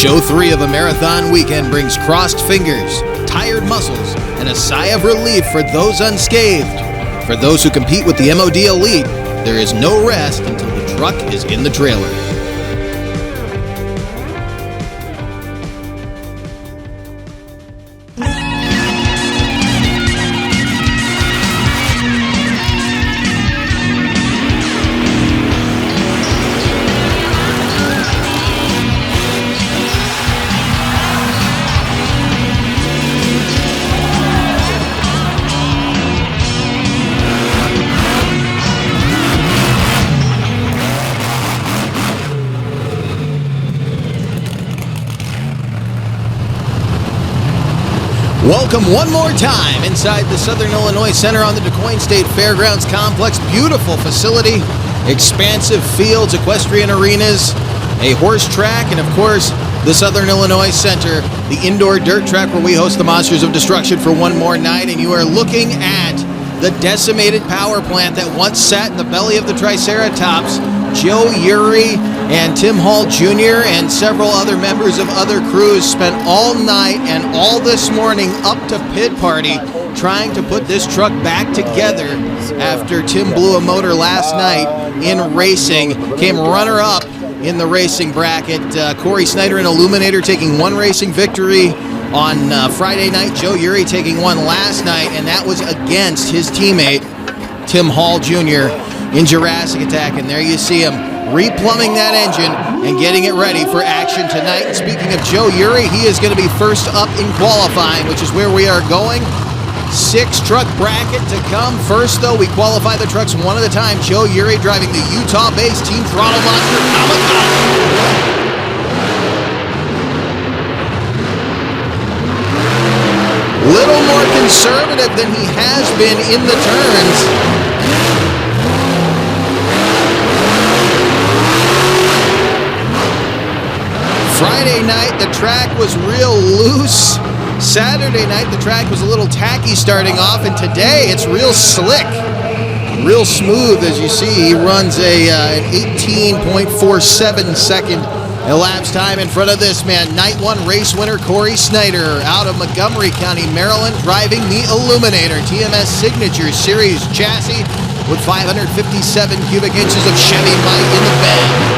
Show 3 of a marathon weekend brings crossed fingers, tired muscles, and a sigh of relief for those unscathed. For those who compete with the MOD Elite, there is no rest until the truck is in the trailer. Welcome one more time inside the Southern Illinois Center on the DuQuoin State Fairgrounds Complex. Beautiful facility, expansive fields, equestrian arenas, a horse track, and of course, the Southern Illinois Center, the indoor dirt track where we host the Monsters of Destruction for one more night. And you are looking at the decimated power plant that once sat in the belly of the Triceratops. Joe Uri and Tim Hall Jr. and several other members of other crews spent all night and all this morning up to pit party trying to put this truck back together after Tim blew a motor last night in racing. Came runner-up in the racing bracket. Corey Snyder and Illuminator taking one racing victory on Friday night. Joe Uri taking one last night, and that was against his teammate, Tim Hall Jr. in Jurassic Attack. And there you see him replumbing that engine and getting it ready for action tonight. And speaking of Joe Uri, he is going to be first up in qualifying, which is where we are going. 6-truck bracket to come. First, though, we qualify the trucks one at a time. Joe Uri driving the Utah-based Team Throttle Monster Kamikaze. Little more conservative than he has been in the turns. Friday night, the track was real loose. Saturday night, the track was a little tacky starting off, and today it's real slick, real smooth. As you see, he runs an 18.47 second elapsed time in front of this man. Night 1 race winner Corey Snyder out of Montgomery County, Maryland, driving the Illuminator TMS Signature Series chassis with 557 cubic inches of Chevy might in the bed.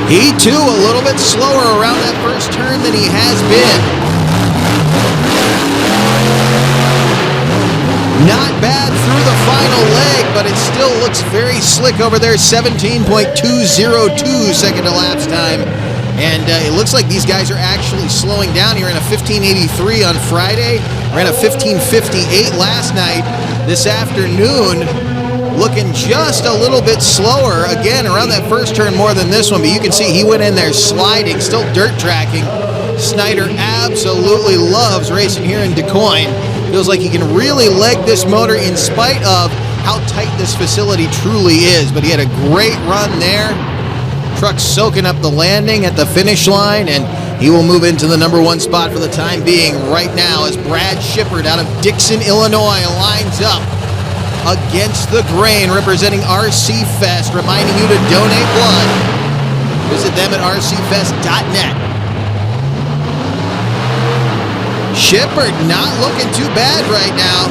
He, too, a little bit slower around that first turn than he has been. Not bad through the final leg, but it still looks very slick over there. 17.202 second elapsed time. And it looks like these guys are actually slowing down here in a 1583 on Friday. Ran a 1558 last night. This afternoon, looking just a little bit slower. Again, around that first turn more than this one, but you can see he went in there sliding, still dirt tracking. Snyder absolutely loves racing here in DuQuoin. Feels like he can really leg this motor in spite of how tight this facility truly is. But he had a great run there. Truck soaking up the landing at the finish line, and he will move into the number 1 spot for the time being right now as Brad Shippard out of Dixon, Illinois lines up against the grain, representing RC Fest, reminding you to donate blood. Visit them at rcfest.net. Shippard not looking too bad right now.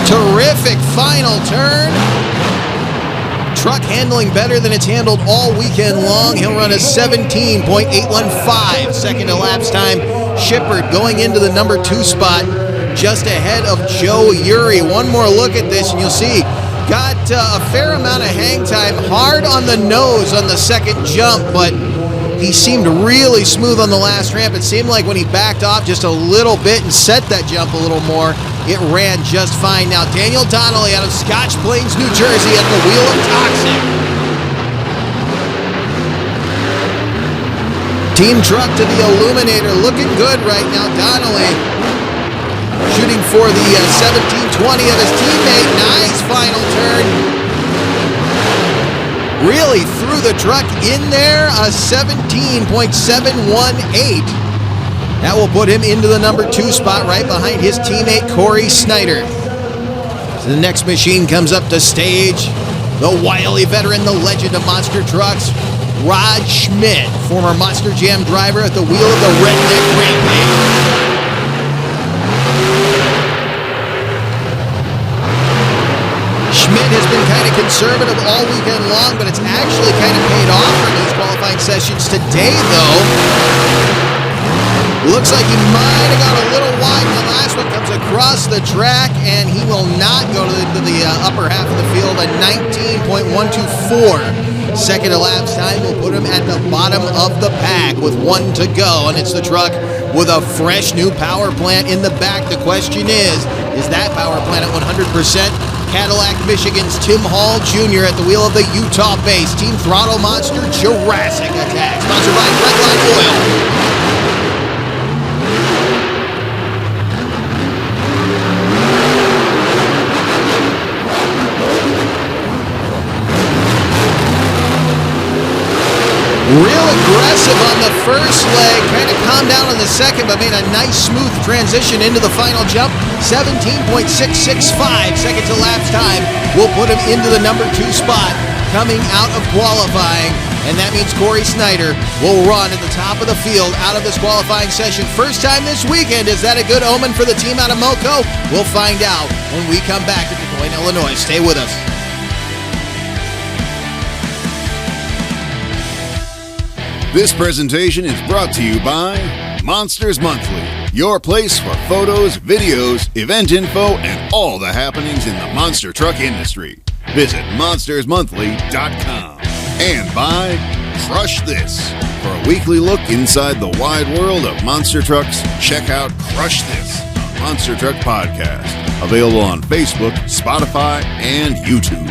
Terrific final turn. Truck handling better than it's handled all weekend long. He'll run a 17.815 second elapsed time. Shippard going into the number 2 spot, just ahead of Joe Uri. One more look at this and you'll see, got a fair amount of hang time, hard on the nose on the second jump, but he seemed really smooth on the last ramp. It seemed like when he backed off just a little bit and set that jump a little more, it ran just fine. Now Daniel Donnelly out of Scotch Plains, New Jersey at the wheel of Toxic. Team truck to the Illuminator, looking good right now. Donnelly shooting for the 1720 of his teammate. Nice final turn. Really threw the truck in there, a 17.718. That will put him into the number 2 spot right behind his teammate Corey Snyder. So the next machine comes up to stage. The wily veteran, the legend of monster trucks, Rod Schmidt, former Monster Jam driver at the wheel of the Redneck Rampage. Schmidt has been kind of conservative all weekend long, but it's actually kind of paid off for these qualifying sessions today, though. Looks like he might have got a little wide. The last one comes across the track, and he will not go to the upper half of the field. A 19.124 second elapsed time will put him at the bottom of the pack with one to go, and it's the truck with a fresh new power plant in the back. The question is that power plant at 100%? Cadillac, Michigan's Tim Hall Jr. at the wheel of the Utah base Team Throttle Monster Jurassic Attack, sponsored by Redline Oil. Real aggressive on the first leg, kind of calmed down on the second, but made a nice smooth transition into the final jump. 17.665 seconds elapsed time will put him into the number 2 spot coming out of qualifying. And that means Corey Snyder will run at the top of the field out of this qualifying session. First time this weekend. Is that a good omen for the team out of Moco? We'll find out when we come back to DuQuoin, Illinois. Stay with us. This presentation is brought to you by Monsters Monthly, your place for photos, videos, event info, and all the happenings in the monster truck industry. Visit monstersmonthly.com. And by Crush This. For a weekly look inside the wide world of monster trucks, check out Crush This, a Monster Truck podcast. Available on Facebook, Spotify, and YouTube.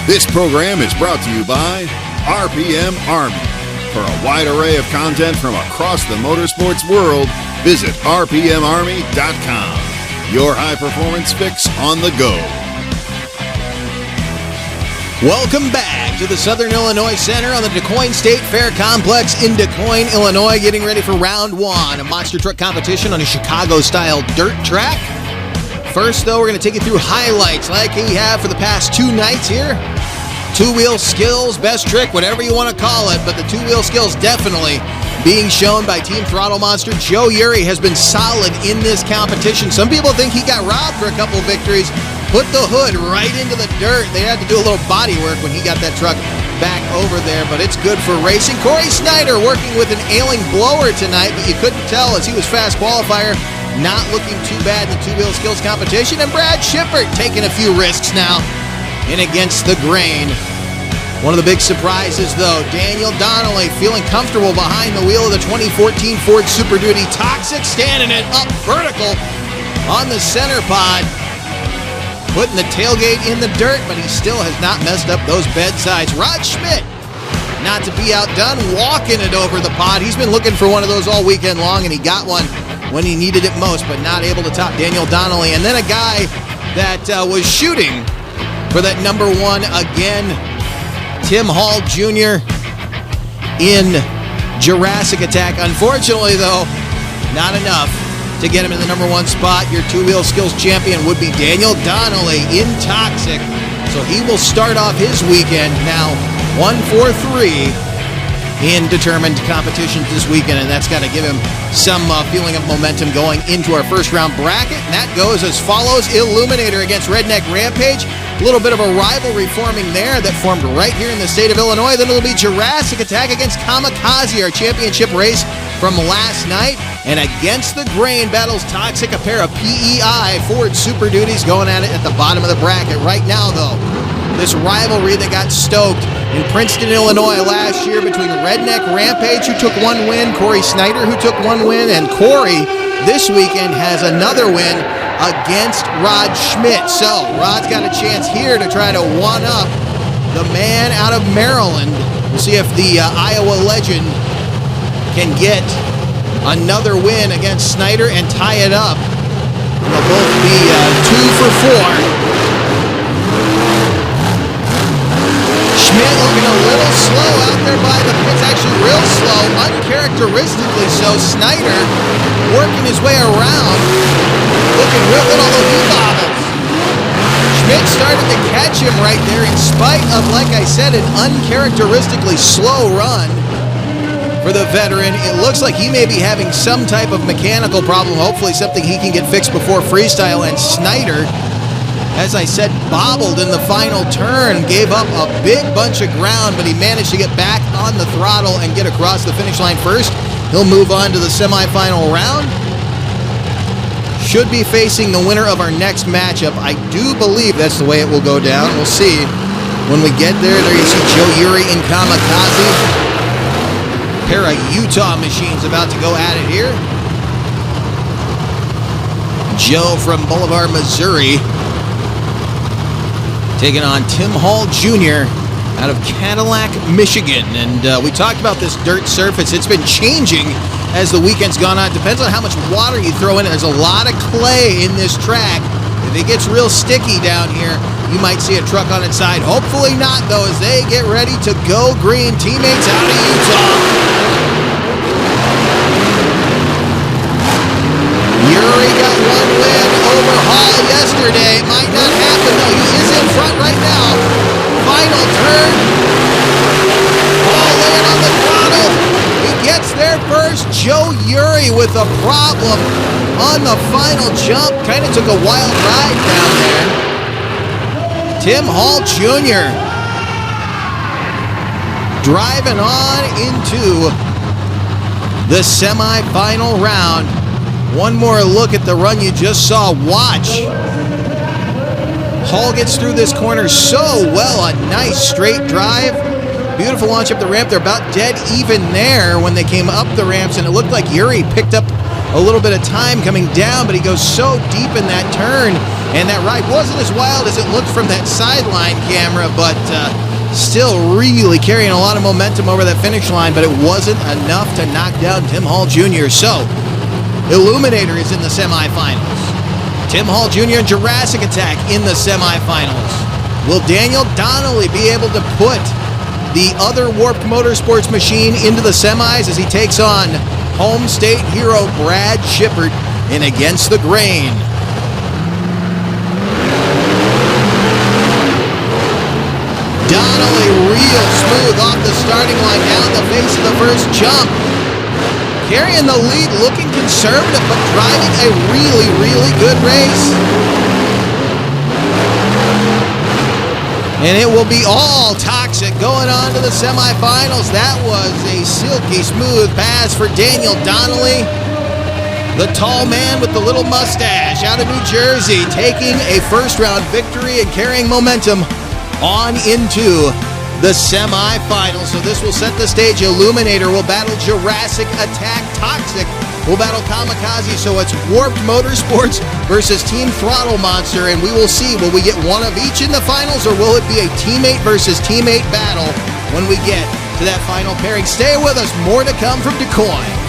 This program is brought to you by RPM Army. For a wide array of content from across the motorsports world, visit rpmarmy.com. Your high-performance fix on the go. Welcome back to the Southern Illinois Center on the DuQuoin State Fair Complex in DuQuoin, Illinois, getting ready for round 1 of monster truck competition on a Chicago-style dirt track. First, though, we're going to take you through highlights like we have for the past 2 nights here. Two-wheel skills, best trick, whatever you want to call it, but the two-wheel skills definitely being shown by Team Throttle Monster. Joe Urey has been solid in this competition. Some people think he got robbed for a couple victories. Put the hood right into the dirt. They had to do a little body work when he got that truck back over there, but it's good for racing. Corey Snyder working with an ailing blower tonight, but you couldn't tell as he was fast qualifier. Not looking too bad in the two-wheel skills competition. And Brad Shippert taking a few risks now in against the grain. One of the big surprises, though, Daniel Donnelly feeling comfortable behind the wheel of the 2014 Ford Super Duty Toxic, standing it up vertical on the center pod, putting the tailgate in the dirt, but he still has not messed up those bed sides. Rod Schmidt, not to be outdone, walking it over the pod. He's been looking for one of those all weekend long, and he got one when he needed it most, but not able to top Daniel Donnelly. And then a guy that was shooting for that number 1 again, Tim Hall Jr. in Jurassic Attack. Unfortunately, though, not enough to get him in the number 1 spot. Your two-wheel skills champion would be Daniel Donnelly in Toxic. So he will start off his weekend now 1-4-3 in determined competitions this weekend, and that's got to give him some feeling of momentum going into our first round bracket. And that goes as follows: Illuminator against Redneck Rampage, A little bit of a rivalry forming there that formed right here in the state of Illinois. Then it'll be Jurassic Attack against Kamikaze, our championship race from last night. And Against the Grain battles Toxic, a pair of PEI Ford Super Duties going at it at the bottom of the bracket. Right now, though, this rivalry that got stoked in Princeton, Illinois last year between Redneck Rampage, who took one win, Corey Snyder, who took one win, and Corey this weekend has another win against Rod Schmidt. So Rod's got a chance here to try to one-up the man out of Maryland. We'll see if the Iowa legend can get another win against Snyder and tie it up. They'll both be 2 for 4. Schmidt looking a little slow out there by the pits, actually real slow, uncharacteristically so. Snyder working his way around, looking real good, although he bobbles. Schmidt started to catch him right there in spite of, like I said, an uncharacteristically slow run for the veteran. It looks like he may be having some type of mechanical problem, hopefully something he can get fixed before freestyle. And Snyder, as I said, bobbled in the final turn, gave up a big bunch of ground, but he managed to get back on the throttle and get across the finish line first. He'll move on to the semifinal round. Should be facing the winner of our next matchup. I do believe that's the way it will go down. We'll see when we get there. There you see Joe Uri and Kamikaze. Pair of Utah machines about to go at it here. Joe from Boulevard, Missouri, taking on Tim Hall Jr. out of Cadillac, Michigan. And we talked about this dirt surface. It's been changing as the weekend's gone on. It depends on how much water you throw in. There's a lot of clay in this track. If it gets real sticky down here, you might see a truck on its side. Hopefully not, though, as they get ready to go green. Teammates out of Utah. Uri got one win over Hall yesterday. Might not happen, though. He is in front right now. Final turn. Hall laying on the throttle. He gets there first. Joe Uri with a problem on the final jump. Kind of took a wild ride down there. Tim Hall Jr. driving on into the semifinal round. One more look at the run you just saw. Watch. Hall gets through this corner so well. A nice straight drive. Beautiful launch up the ramp. They're about dead even there when they came up the ramps, and it looked like Uri picked up a little bit of time coming down, but he goes so deep in that turn, and that ride wasn't as wild as it looked from that sideline camera, but still really carrying a lot of momentum over that finish line, but it wasn't enough to knock down Tim Hall Jr. So Illuminator is in the semifinals. Tim Hall Jr. and Jurassic Attack in the semifinals. Will Daniel Donnelly be able to put the other Warped Motorsports machine into the semis as he takes on home state hero Brad Shippert in Against the Grain? Donnelly real smooth off the starting line down the face of the first jump. Carrying the lead, looking conservative, but driving a really, really good race. And it will be all Toxic going on to the semifinals. That was a silky smooth pass for Daniel Donnelly. The tall man with the little mustache out of New Jersey, taking a first round victory and carrying momentum on into the semifinals. So this will set the stage. Illuminator will battle Jurassic Attack. Toxic will battle Kamikaze. So it's Warped Motorsports versus Team Throttle Monster, and we will see, will we get one of each in the finals, or will it be a teammate versus teammate battle when we get to that final pairing? Stay with us. More to come from DuQuoin.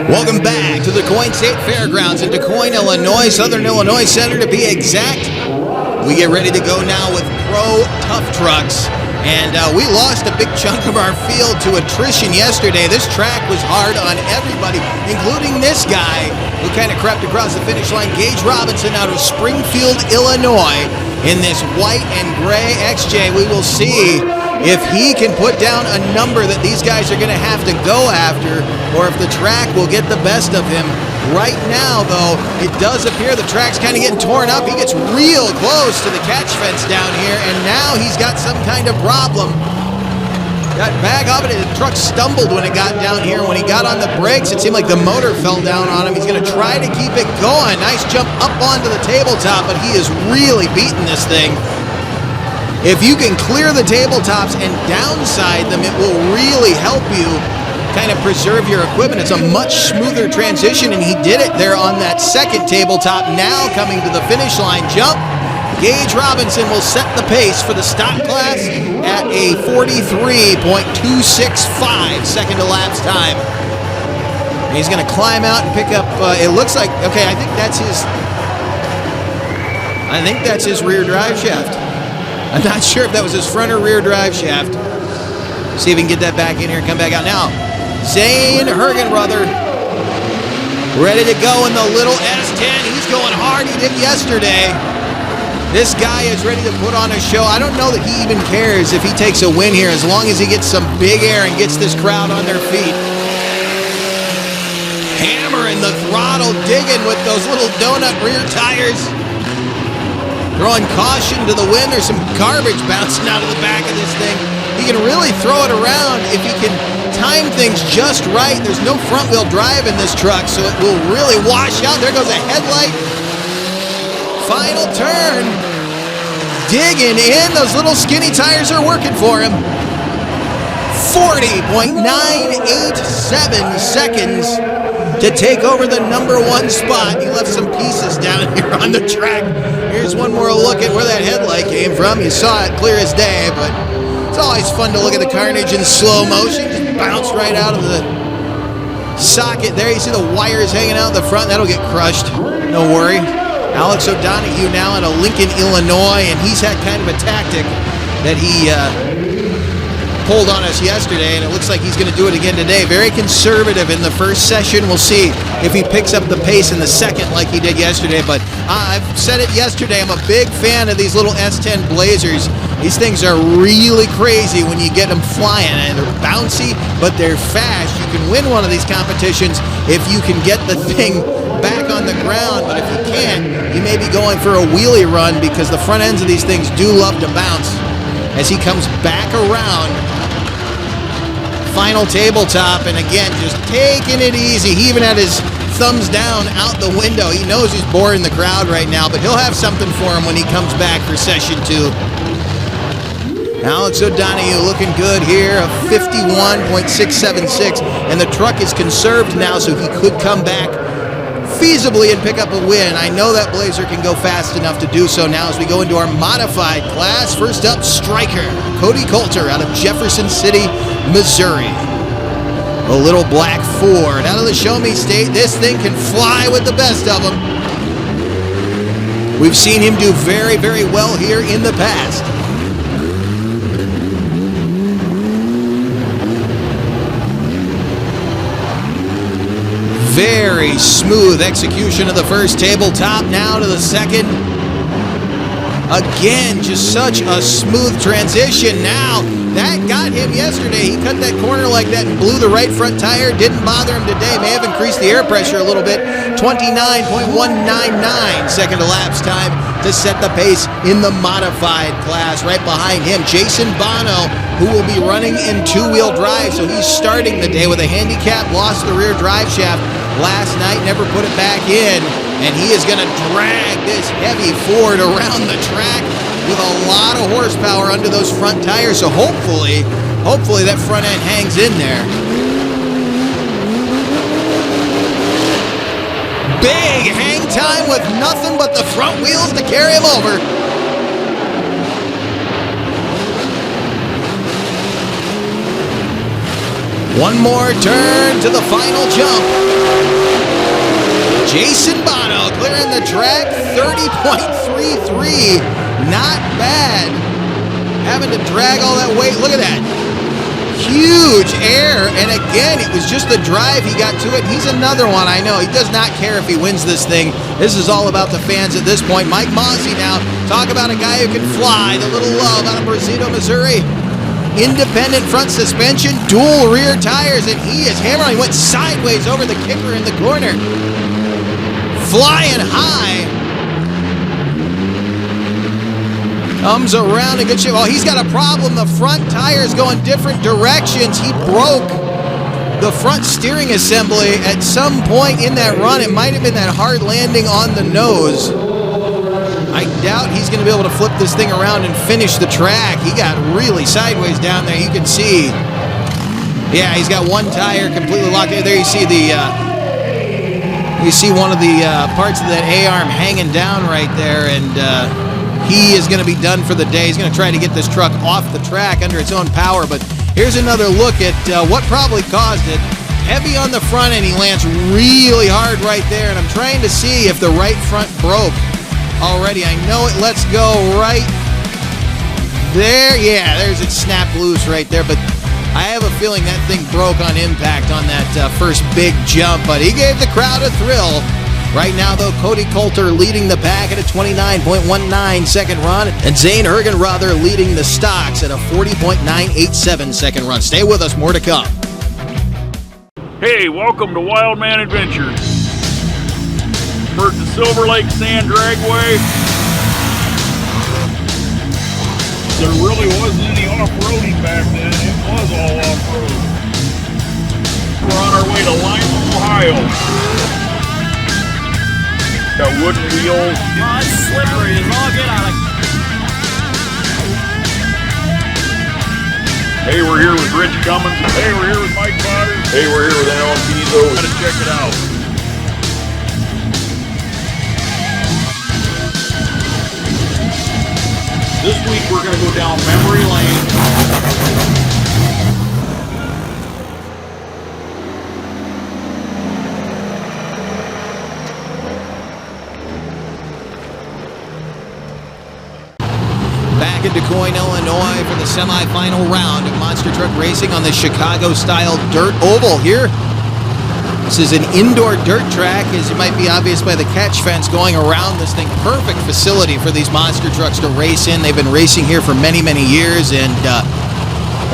Welcome back to the DuQuoin State Fairgrounds in DuQuoin, Illinois, Southern Illinois Center to be exact. We get ready to go now with Pro Tough Trucks. And we lost a big chunk of our field to attrition yesterday. This track was hard on everybody, including this guy who kind of crept across the finish line, Gage Robinson out of Springfield, Illinois, in this white and gray XJ. We will see if he can put down a number that these guys are going to have to go after, or if the track will get the best of him. Right now, though, it does appear the track's kind of getting torn up. He gets real close to the catch fence down here, and now he's got some kind of problem. Got back up, and the truck stumbled when it got down here. When he got on the brakes, it seemed like the motor fell down on him. He's going to try to keep it going. Nice jump up onto the tabletop, but he is really beating this thing. If you can clear the tabletops and downside them, it will really help you kind of preserve your equipment. It's a much smoother transition, and he did it there on that second tabletop. Now coming to the finish line jump, Gage Robinson will set the pace for the stock class at a 43.265 second elapsed time. And he's going to climb out and pick up, it looks like, okay, I think that's his rear drive shaft. I'm not sure if that was his front or rear drive shaft. See if we can get that back in here and come back out now. Zane Hergenbrother ready to go in the little S10. He's going hard. He did yesterday. This guy is ready to put on a show. I don't know that he even cares if he takes a win here, as long as he gets some big air and gets this crowd on their feet. Hammering the throttle, digging with those little donut rear tires. Throwing caution to the wind. There's some garbage bouncing out of the back of this thing. He can really throw it around if he can time things just right. There's no front-wheel drive in this truck, so it will really wash out. There goes a headlight. Final turn. Digging in. Those little skinny tires are working for him. 40.987 seconds to take over the number one spot. He left some pieces down here on the track. Here's one more look at where that headlight came from. You saw it clear as day, but it's always fun to look at the carnage in slow motion. Just bounced right out of the socket there. You see the wires hanging out the front. That'll get crushed. No worry. Alex O'Donoghue now out of Lincoln, Illinois, and he's had kind of a tactic that he pulled on us yesterday, and it looks like he's going to do it again today. Very conservative in the first session. We'll see if he picks up the pace in the second like he did yesterday, but I've said it yesterday, I'm a big fan of these little S10 Blazers. These things are really crazy when you get them flying, and they're bouncy, but they're fast. You can win one of these competitions if you can get the thing back on the ground, but if you can't, you may be going for a wheelie run, because the front ends of these things do love to bounce. As he comes back around, final tabletop, and again, just taking it easy. He even had his thumbs down out the window. He knows he's boring the crowd right now, but he'll have something for him when he comes back for session 2. Alex O'Donoghue looking good here, a 51.676, and the truck is conserved now, so he could come back feasibly and pick up a win. I know that Blazer can go fast enough to do so now as we go into our modified class. First up, Striker, Cody Coulter out of Jefferson City, Missouri. A little black Ford out of the Show Me State. This thing can fly with the best of them. We've seen him do very, very well here in the past. Very smooth execution of the first tabletop. Now to the second. Again, just such a smooth transition. Now, that got him yesterday. He cut that corner like that and blew the right front tire. Didn't bother him today. May have increased the air pressure a little bit. 29.199 second elapsed time to set the pace in the modified class. Right behind him, Jason Bono, who will be running in two-wheel drive. So he's starting the day with a handicap. Lost the rear drive shaft last night, never put it back in, and he is going to drag this heavy Ford around the track with a lot of horsepower under those front tires. So hopefully that front end hangs in there. Big hang time with nothing but the front wheels to carry him over. One more turn to the final jump. Jason Bono clearing the track, 30.33. Not bad. Having to drag all that weight. Look at that. Huge air. And again, it was just the drive he got to it. He's another one, I know. He does not care if he wins this thing. This is all about the fans at this point. Mike Mozzie now. Talk about a guy who can fly. The little love out of Brazito, Missouri. Independent front suspension, dual rear tires, and he is hammering. He went sideways over the kicker in the corner. Flying high. Comes around in good shape. Oh, he's got a problem. The front tires going different directions. He broke the front steering assembly at some point in that run. It might have been that hard landing on the nose. I doubt he's going to be able to flip this thing around and finish the track. He got really sideways down there. You can see. Yeah, he's got one tire completely locked in. There you see one of the parts of that A-arm hanging down right there, and he is going to be done for the day. He's going to try to get this truck off the track under its own power, but here's another look at what probably caused it. Heavy on the front end, he lands really hard right there, and I'm trying to see if the right front broke already. I know it lets go right there. Yeah, there's it snapped loose right there, but I have a feeling that thing broke on impact on that first big jump, but he gave the crowd a thrill. Right now, though, Cody Coulter leading the pack at a 29.19 second run, and Zane Hergenrother leading the stocks at a 40.987 second run. Stay with us, more to come. Hey, welcome to Wildman Adventures. For the Silver Lake Sand Dragway. There really wasn't any off-roading back then. It was all off-road. We're on our way to Lima, Ohio. Got wooden wheels. Oh, it's slippery as all get out of. Hey, we're here with Rich Cummins. Hey, we're here with Mike Potter. Hey, we're here with Alan Pizzo. Gotta check it out. This week we're going to go down memory lane. Back in DuQuoin, Illinois for the semifinal round of monster truck racing on the Chicago-style dirt oval here. This is an indoor dirt track, as it might be obvious by the catch fence going around this thing. Perfect facility for these monster trucks to race in. They've been racing here for many, many years, and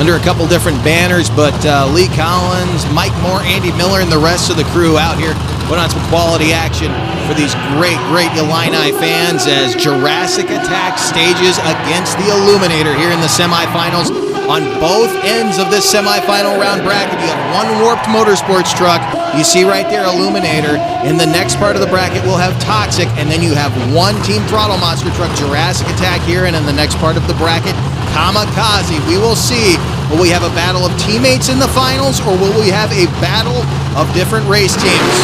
under a couple different banners, but Lee Collins, Mike Moore, Andy Miller, and the rest of the crew out here put on some quality action for these great, great Illini fans as Jurassic Attack stages against the Illuminator here in the semifinals. On both ends of this semifinal round bracket, you have one Warped Motorsports truck. You see right there, Illuminator. In the next part of the bracket, we'll have Toxic, and then you have one Team Throttle monster truck, Jurassic Attack here, and in the next part of the bracket, Kamikaze. We will see, will we have a battle of teammates in the finals, or will we have a battle of different race teams?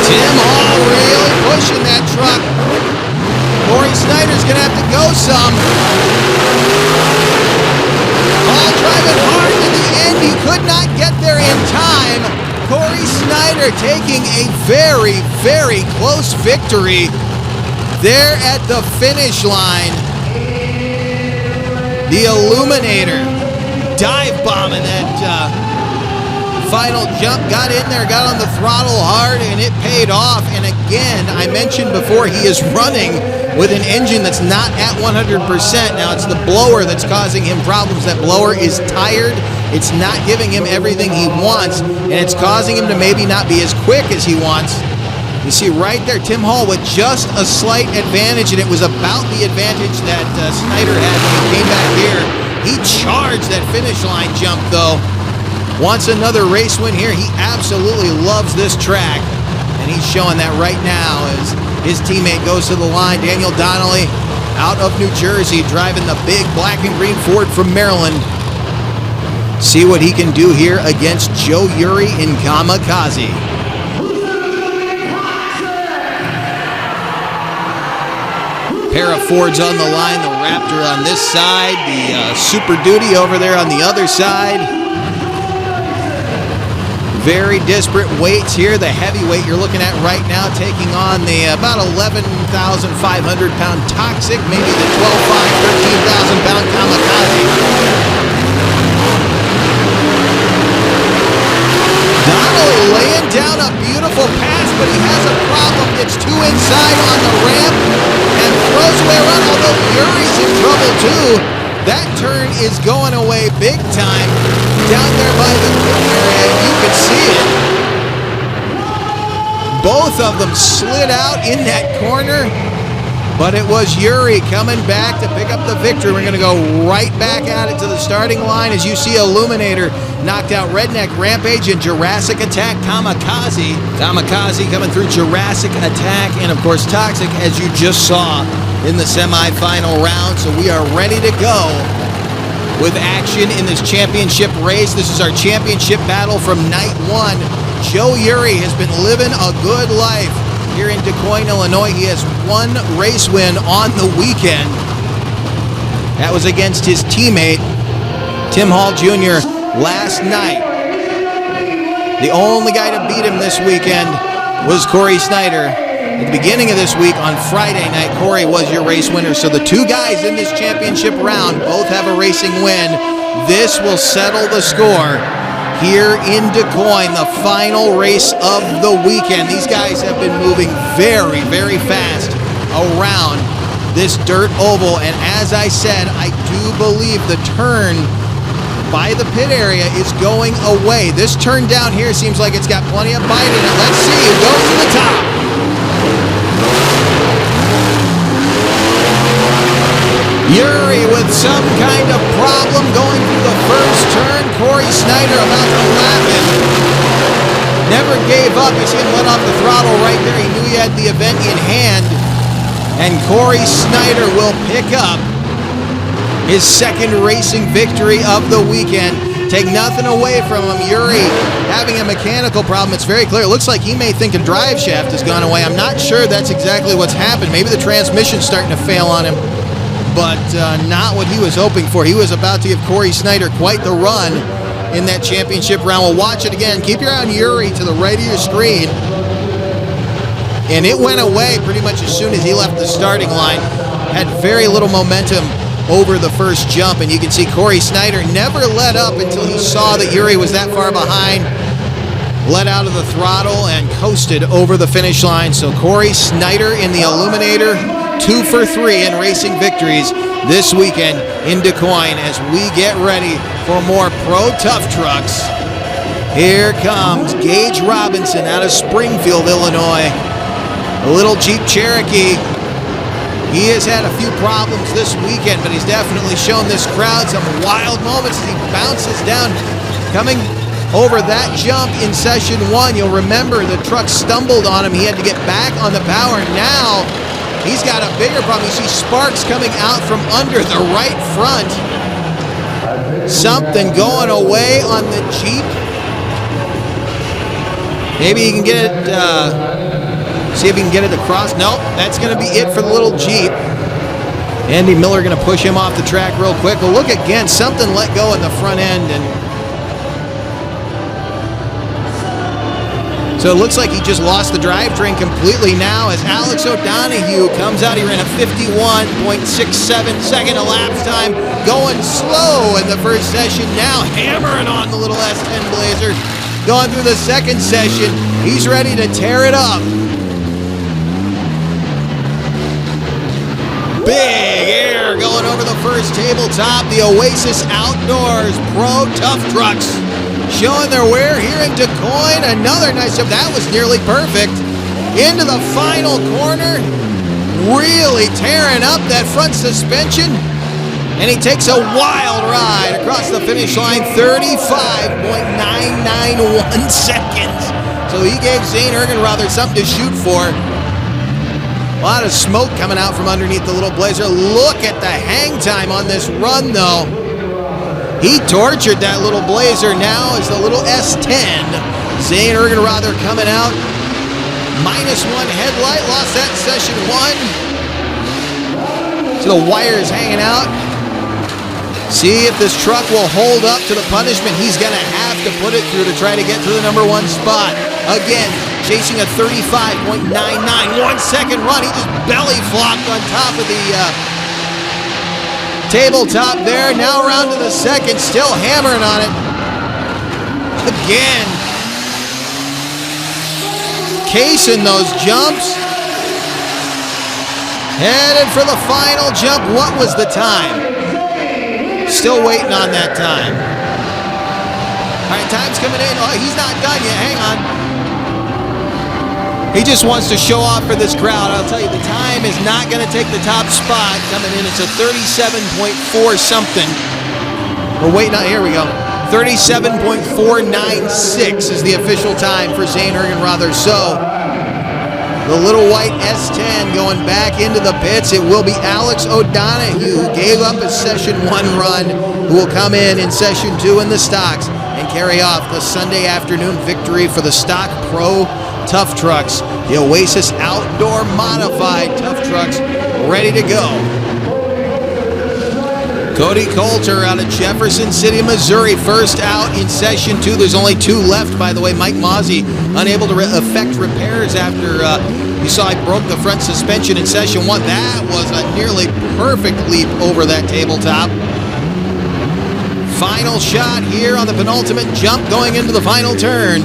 Tim Hall really pushing that truck. Corey Snyder's going to have to go some. Hall driving hard to the end. He could not get there in time. Corey Snyder taking a very, very close victory there at the finish line. The Illuminator dive bombing that final jump, got in there, got on the throttle hard, and it paid off. And again, I mentioned before, he is running with an engine that's not at 100%. Now, it's the blower that's causing him problems. That blower is tired. It's not giving him everything he wants, and it's causing him to maybe not be as quick as he wants. You see right there, Tim Hall with just a slight advantage, and it was about the advantage that Snyder had when he came back here. He charged that finish line jump, though. Wants another race win here. He absolutely loves this track, and he's showing that right now as his teammate goes to the line. Daniel Donnelly out of New Jersey driving the big black and green Ford from Maryland. See what he can do here against Joe Urey in Kamikaze. Pair of Fords on the line, the Raptor on this side, the Super Duty over there on the other side. Very disparate weights here. The heavyweight you're looking at right now taking on the about 11,500-pound Toxic, maybe the 12,500, 13,000-pound Kamikaze. Donald laying down a beautiful pass, but he has a problem. Gets two inside on the ramp and throws away a run, although Yuri's in trouble too. That turn is going away big time down there by the area. You can see it. Both of them slid out in that corner, but it was Yuri coming back to pick up the victory. We're going to go right back at it to the starting line as you see Illuminator knocked out Redneck Rampage and Jurassic Attack Kamikaze. Kamikaze coming through Jurassic Attack and, of course, Toxic, as you just saw in the semifinal round. So we are ready to go with action in this championship race. This is our championship battle from night one. Joe Yuri has been living a good life here in DuQuoin, Illinois. He has one race win on the weekend. That was against his teammate, Tim Hall Jr., last night. The only guy to beat him this weekend was Corey Snyder. At the beginning of this week, on Friday night, Corey was your race winner. So the two guys in this championship round both have a racing win. This will settle the score here in DuQuoin, the final race of the weekend. These guys have been moving very, very fast around this dirt oval. And as I said, I do believe the turn by the pit area is going away. This turn down here seems like it's got plenty of bite in it. Let's see who goes to the top. Yuri with some kind of problem going through the first turn. Corey Snyder about to lap him. Never gave up. You see him let off the throttle right there. He knew he had the event in hand. And Corey Snyder will pick up his second racing victory of the weekend. Take nothing away from him. Yuri having a mechanical problem. It's very clear. It looks like he may think a drive shaft has gone away. I'm not sure that's exactly what's happened. Maybe the transmission's starting to fail on him. But not what he was hoping for. He was about to give Corey Snyder quite the run in that championship round. We'll watch it again. Keep your eye on Yuri to the right of your screen. And it went away pretty much as soon as he left the starting line. Had very little momentum over the first jump. And you can see Corey Snyder never let up until he saw that Yuri was that far behind. Let out of the throttle and coasted over the finish line. So Corey Snyder in the Illuminator, 2 for 3 in racing victories this weekend in DuQuoin as we get ready for more Pro Tough Trucks. Here comes Gage Robinson out of Springfield, Illinois. A little Jeep Cherokee. He has had a few problems this weekend, but he's definitely shown this crowd some wild moments as he bounces down. Coming over that jump in session 1, you'll remember the truck stumbled on him. He had to get back on the power. Now he's got a bigger problem. You see sparks coming out from under the right front. Something going away on the Jeep. Maybe he can get it, see if he can get it across. Nope, that's going to be it for the little Jeep. Andy Miller going to push him off the track real quick. Well, look again, something let go in the front end. And so it looks like he just lost the drivetrain completely now as Alex O'Donoghue comes out. He ran a 51.67-second elapsed time, going slow in the first session. Now hammering on the little S10 Blazer. Going through the second session, he's ready to tear it up. Big air going over the first tabletop. The Oasis Outdoors Pro Tough Trucks showing their wear here in DuQuoin. Another nice jump. That was nearly perfect. Into the final corner. Really tearing up that front suspension. And he takes a wild ride across the finish line. 35.991 seconds. So he gave Zane Ergenrother something to shoot for. A lot of smoke coming out from underneath the little Blazer. Look at the hang time on this run, though. He tortured that little Blazer. Now is the little S10. Zane Ergenrother coming out. -1 headlight. Lost that in session 1. See the wires hanging out. See if this truck will hold up to the punishment he's going to have to put it through to try to get to the number 1 spot. Again, chasing a 35.99, 1 second run. He just belly flopped on top of the tabletop there. Now around to the second, still hammering on it. Again. Casing those jumps. Headed for the final jump. What was the time? Still waiting on that time. All right, time's coming in. Oh, he's not done yet. Hang on. He just wants to show off for this crowd. I'll tell you, the time is not going to take the top spot. Coming in, it's a 37.4 something. We're waiting on, here we go. 37.496 is the official time for Zane Hergenrother. So, the little white S10 going back into the pits. It will be Alex O'Donoghue, who gave up his Session 1 run, who will come in Session 2 in the stocks and carry off the Sunday afternoon victory for the Stock Pro Tough Trucks. The Oasis Outdoor Modified Tough Trucks ready to go. Cody Coulter out of Jefferson City, Missouri, first out in Session 2. There's only 2 left, by the way. Mike Mozzie unable to effect repairs after you saw he broke the front suspension in Session 1. That was a nearly perfect leap over that tabletop. Final shot here on the penultimate jump going into the final turn.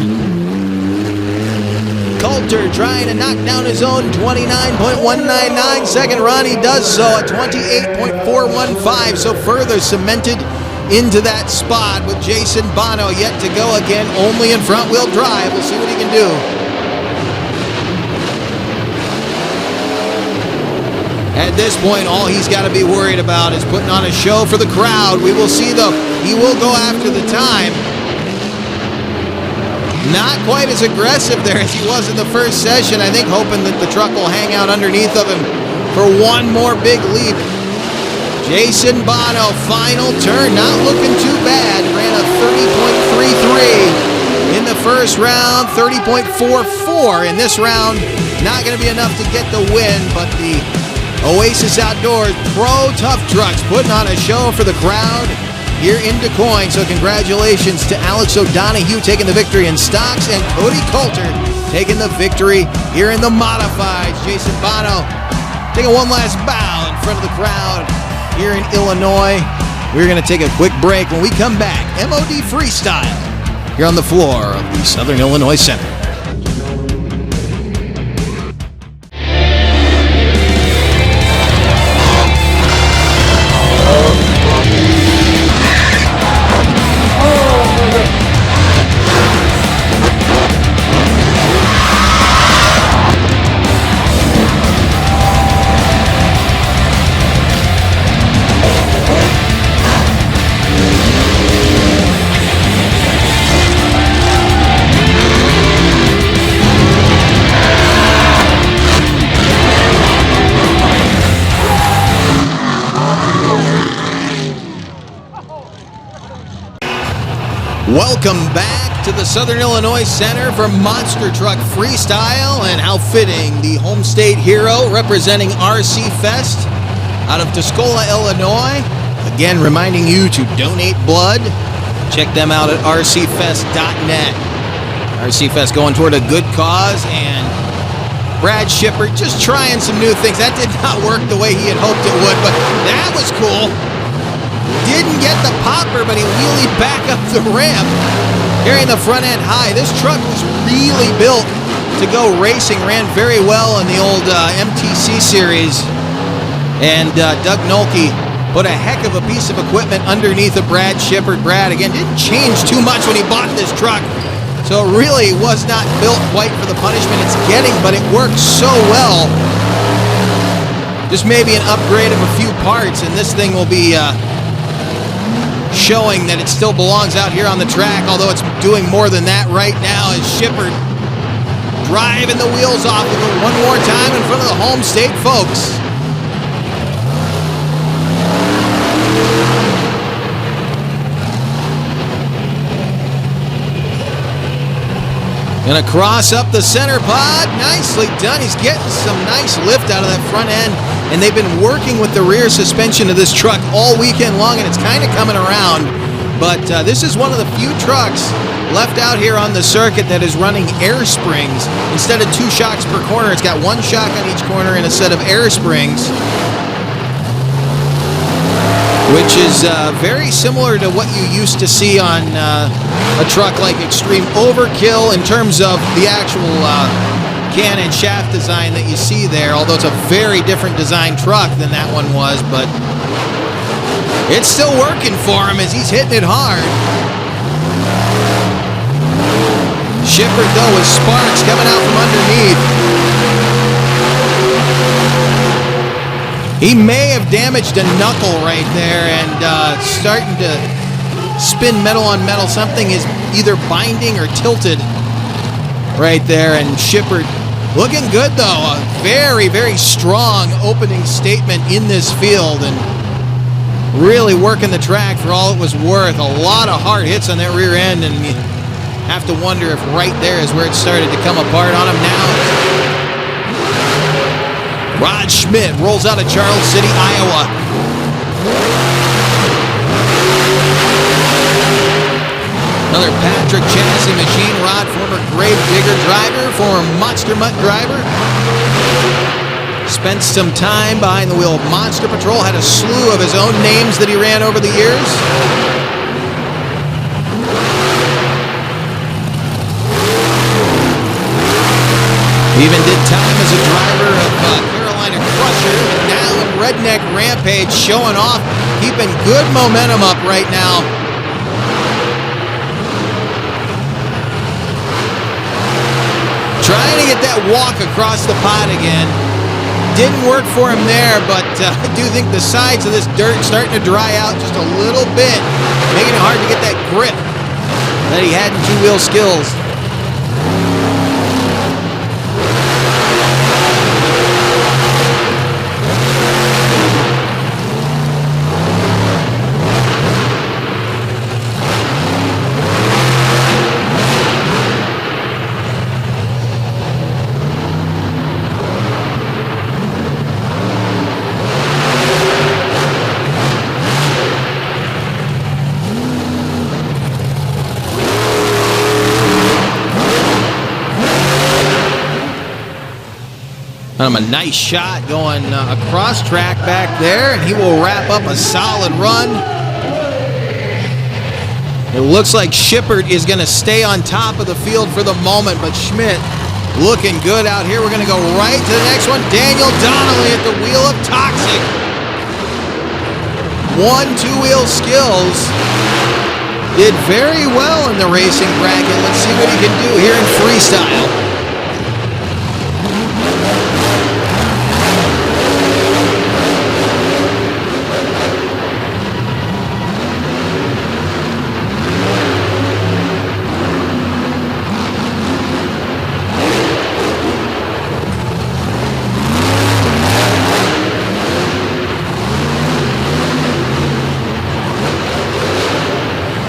Coulter trying to knock down his own 29.199 second run. He does so at 28.415, so further cemented into that spot with Jason Bono yet to go again, only in front-wheel drive. We'll see what he can do. At this point, all he's got to be worried about is putting on a show for the crowd. We will see, though. He will go after the time. Not quite as aggressive there as he was in the first session. I think hoping that the truck will hang out underneath of him for one more big leap. Jason Bono, final turn, not looking too bad. Ran a 30.33 in the first round, 30.44 in this round. Not going to be enough to get the win, but the Oasis Outdoors Pro Tough Trucks putting on a show for the crowd here in DuQuoin. So congratulations to Alex O'Donoghue taking the victory in stocks and Cody Coulter taking the victory here in the modifieds. Jason Bono taking one last bow in front of the crowd here in Illinois. We're going to take a quick break. When we come back, MOD Freestyle here on the floor of the Southern Illinois Center. Welcome back to the Southern Illinois Center for Monster Truck Freestyle, and how fitting, the home state hero representing RC Fest out of Tuscola, Illinois. Again, reminding you to donate blood. Check them out at rcfest.net. RC Fest going toward a good cause, and Brad Shipper just trying some new things. That did not work the way he had hoped it would, but that was cool. Didn't get the popper, but he wheelied back up the ramp, carrying the front end high. This truck was really built to go racing, ran very well in the old MTC series. And Doug Nolke put a heck of a piece of equipment underneath of Brad Shepard. Brad, again, didn't change too much when he bought this truck. So it really was not built quite for the punishment it's getting, but it works so well. Just maybe an upgrade of a few parts, and this thing will be showing that it still belongs out here on the track, although it's doing more than that right now as Shipper driving the wheels off of it one more time in front of the home state folks. Gonna cross up the center pod. Nicely done. He's getting some nice lift out of that front end. And they've been working with the rear suspension of this truck all weekend long, and it's kind of coming around. But this is one of the few trucks left out here on the circuit that is running air springs. Instead of 2 shocks per corner, it's got 1 shock on each corner and a set of air springs, which is very similar to what you used to see on a truck like Extreme Overkill in terms of the actual can and shaft design that you see there, although it's a very different design truck than that one was, but it's still working for him as he's hitting it hard. Shippert, though, with sparks coming out from underneath. He may have damaged a knuckle right there and starting to spin metal on metal. Something is either binding or tilted right there. And Shippert looking good, though. A very, very strong opening statement in this field and really working the track for all it was worth. A lot of hard hits on that rear end, and you have to wonder if right there is where it started to come apart on him now. Rod Schmidt rolls out of Charles City, Iowa. Another Patrick Chassis machine. Rod, former Grave Digger driver, former Monster Mutt driver. Spent some time behind the wheel of Monster Patrol. Had a slew of his own names that he ran over the years. Even did time as a driver of Carolina Crusher, and now in Redneck Rampage, showing off, keeping good momentum up right now. Trying to get that walk across the pod again. Didn't work for him there, but I do think the sides of this dirt starting to dry out just a little bit, making it hard to get that grip that he had in two-wheel skills. A nice shot going across track back there, and he will wrap up a solid run. It looks like Shippert is going to stay on top of the field for the moment, but Schmidt looking good out here. We're going to go right to the next one. Daniel Donnelly at the wheel of Toxic. 1-2-wheel skills. Did very well in the racing bracket. Let's see what he can do here in freestyle.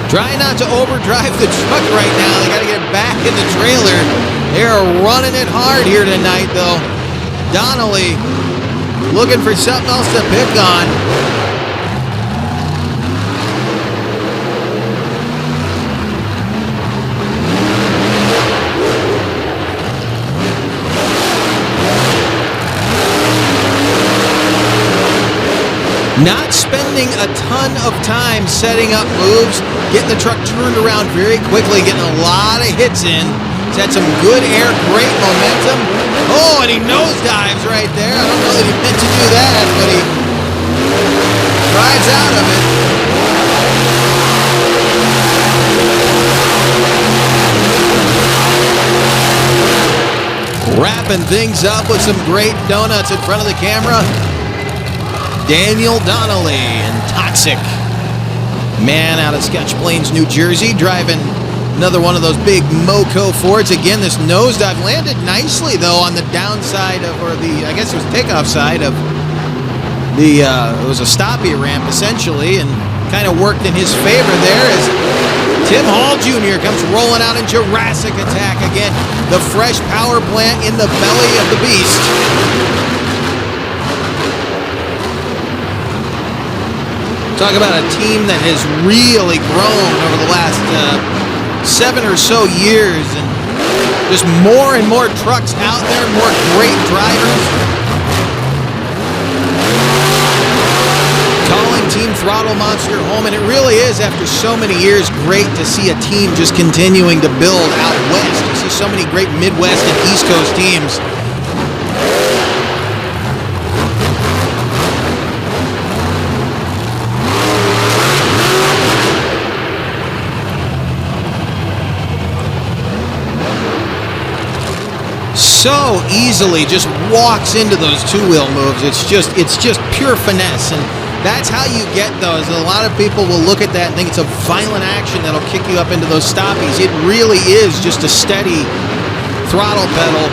Trying not to overdrive the truck right now. They got to get back in the trailer. They're running it hard here tonight, though. Donnelly looking for something else to pick on. Not spending a ton of time setting up moves, getting the truck turned around very quickly, getting a lot of hits in. He's had some good air, great momentum. Oh, and he nosedives right there. I don't know that he meant to do that, but he drives out of it. Wrapping things up with some great donuts in front of the camera. Daniel Donnelly and Toxic. Man out of Sketch Plains, New Jersey, driving another one of those big Moco Fords. Again, this nosedive landed nicely, though, on the downside of, or the, I guess it was takeoff side of the, it was a stoppie ramp, essentially, and kind of worked in his favor there as Tim Hall Jr. comes rolling out in Jurassic Attack again. The fresh power plant in the belly of the beast. Talk about a team that has really grown over the last 7 or so years, and just more and more trucks out there, more great drivers. Calling Team Throttle Monster home, and it really is, after so many years, great to see a team just continuing to build out west. You see so many great Midwest and East Coast teams. So easily just walks into those two-wheel moves. It's just pure finesse, and that's how you get those. A lot of people will look at that and think it's a violent action that'll kick you up into those stoppies. It really is just a steady throttle pedal.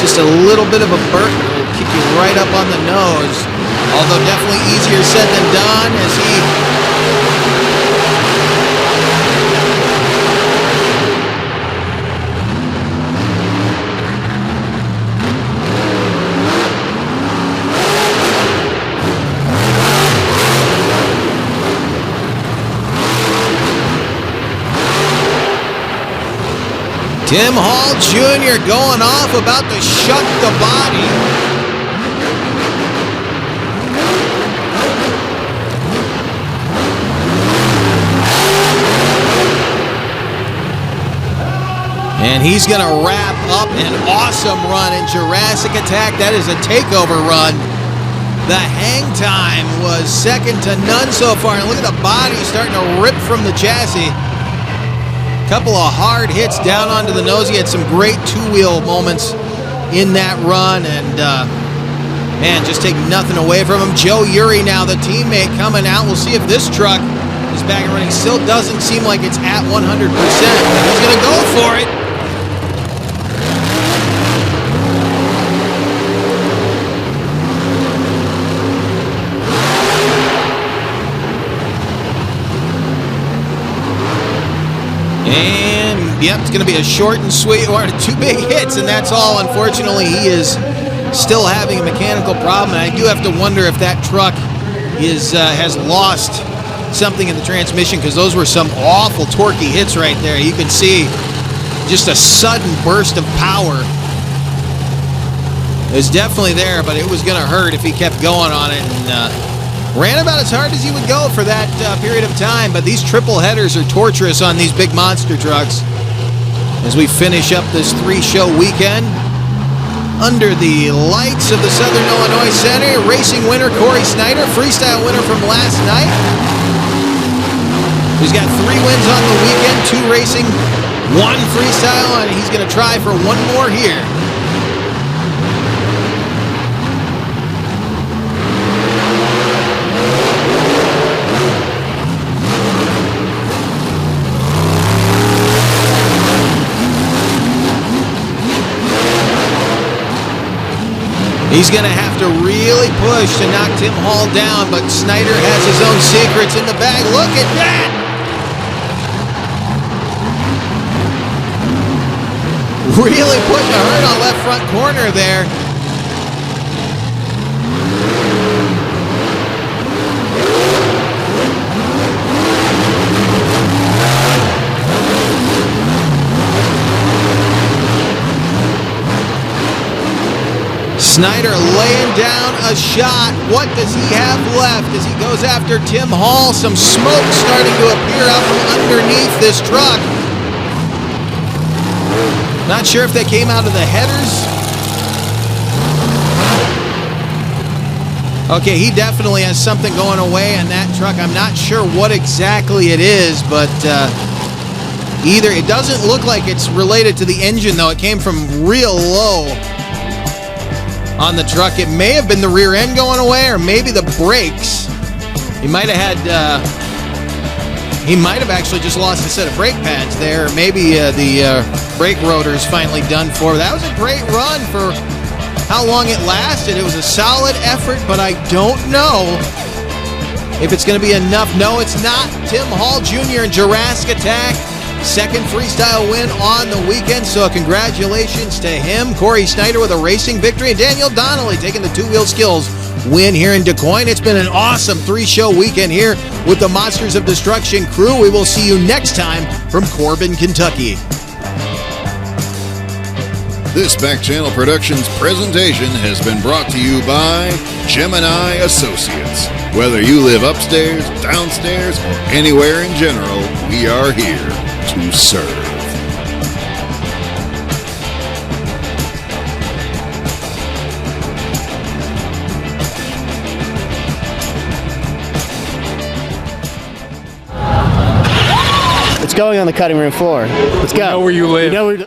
Just a little bit of a burp will kick you right up on the nose. Although definitely easier said than done, as he Tim Hall Jr. going off about to shut the body. And he's going to wrap up an awesome run in Jurassic Attack. That is a takeover run. The hang time was second to none so far. And look at the body starting to rip from the chassis. Couple of hard hits down onto the nose. He had some great two-wheel moments in that run, and man, just take nothing away from him. Joe Urey now, the teammate, coming out. We'll see if this truck is back and running. Still doesn't seem like it's at 100%. He's going to go for it. And, yep, it's going to be a short and sweet, or 2 big hits, and that's all. Unfortunately, he is still having a mechanical problem, and I do have to wonder if that truck has lost something in the transmission, because those were some awful torquey hits right there. You can see just a sudden burst of power. It was definitely there, but it was going to hurt if he kept going on it, and ran about as hard as he would go for that period of time. But these triple headers are torturous on these big monster trucks. As we finish up this 3-show weekend under the lights of the Southern Illinois Center, racing winner Corey Snyder, freestyle winner from last night. He's got 3 wins on the weekend, 2 racing, 1 freestyle, and he's going to try for 1 more here. He's going to have to really push to knock Tim Hall down, but Snyder has his own secrets in the bag. Look at that! Really putting a hurt on left front corner there. Snyder laying down a shot. What does he have left as he goes after Tim Hall? Some smoke starting to appear out from underneath this truck. Not sure if they came out of the headers. Okay, he definitely has something going away in that truck. I'm not sure what exactly it is, but either it doesn't look like it's related to the engine, though. It came from real low on the truck. It may have been the rear end going away, or maybe the brakes. He might have had, he might have actually just lost a set of brake pads there. Or maybe the brake rotor is finally done for. That was a great run for how long it lasted. It was a solid effort, but I don't know if it's going to be enough. No, it's not. Tim Hall Jr. in Jurassic Attack. Second freestyle win on the weekend, so congratulations to him. Corey Snyder with a racing victory, and Daniel Donnelly taking the two-wheel skills win here in DuQuoin. It's been an awesome three-show weekend here with the Monsters of Destruction crew. We will see you next time from Corbin, Kentucky. This Back Channel Productions presentation has been brought to you by Gemini Associates. Whether you live upstairs, downstairs, or anywhere in general, we are here to serve. It's going on the cutting room floor. Let's go. know where you live. You know where